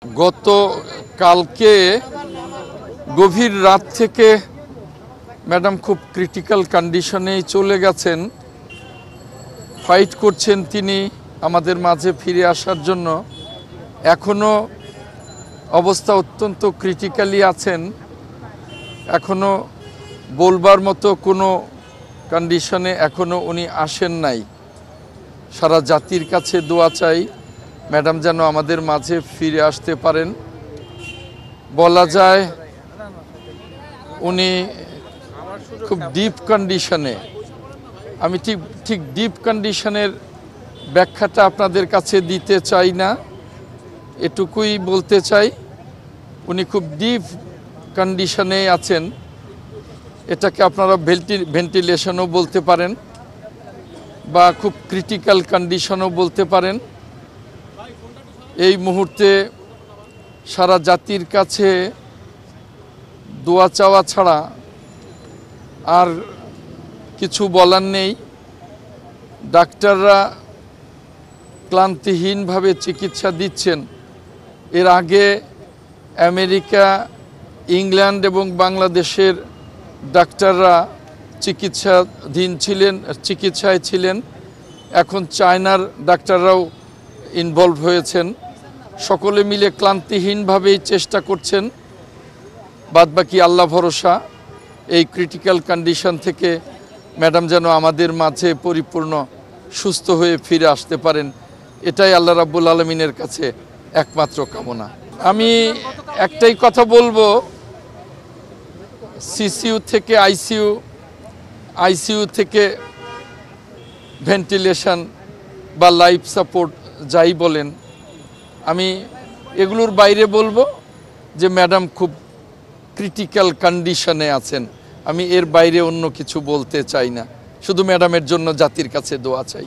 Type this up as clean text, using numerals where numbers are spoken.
গতকালকে গভীর রাত থেকে ম্যাডাম খুব ক্রিটিক্যাল কন্ডিশনেই চলে গেছেন। ফাইট করছেন তিনি আমাদের মাঝে ফিরে আসার জন্য। এখনও অবস্থা অত্যন্ত ক্রিটিক্যালি আছেন, এখনও বলবার মতো কোনো কন্ডিশনে এখনও উনি আসেন নাই। সারা জাতির কাছে দোয়া চাই ম্যাডাম যেন আমাদের মাঝে ফিরে আসতে পারেন। বলা যায় উনি খুব ডিপ কন্ডিশনে, আমি ঠিক ডিপ কন্ডিশনের ব্যাখ্যাটা আপনাদের কাছে দিতে চাই না, এটুকুই বলতে চাই উনি খুব ডিপ কন্ডিশনে আছেন। এটাকে আপনারা ভেন্টিলেশনও বলতে পারেন বা খুব ক্রিটিক্যাল কন্ডিশনও বলতে পারেন। এই মুহূর্তে সারা জাতির কাছে দোয়া চাওয়া ছাড়া আর কিছু বলার নেই। ডাক্তাররা ক্লান্তিহীনভাবে চিকিৎসা দিচ্ছেন। এর আগে আমেরিকা, ইংল্যান্ড এবং বাংলাদেশের ডাক্তাররা চিকিৎসায় ছিলেন। এখন চায়নার ডাক্তাররাও ইনভলভ হয়েছেন। সকলে মিলে ক্লান্তিহীনভাবেই চেষ্টা করছেন। বাদবাকি আল্লাহ ভরসা। এই ক্রিটিক্যাল কন্ডিশন থেকে ম্যাডাম যেন আমাদের মাঝে পরিপূর্ণ সুস্থ হয়ে ফিরে আসতে পারেন, এটাই আল্লাহ রাব্বুল আলামিনের কাছে একমাত্র কামনা। আমি একটাই কথা বলবো, সিসিইউ থেকে আইসিইউ থেকে ভেন্টিলেশন বা লাইফ সাপোর্ট যাই বলেন, আমি এগুলোর বাইরে বলবো যে ম্যাডাম খুব ক্রিটিক্যাল কন্ডিশনে আছেন। আমি এর বাইরে অন্য কিছু বলতে চাই না, শুধু ম্যাডামের জন্য জাতির কাছে দোয়া চাই।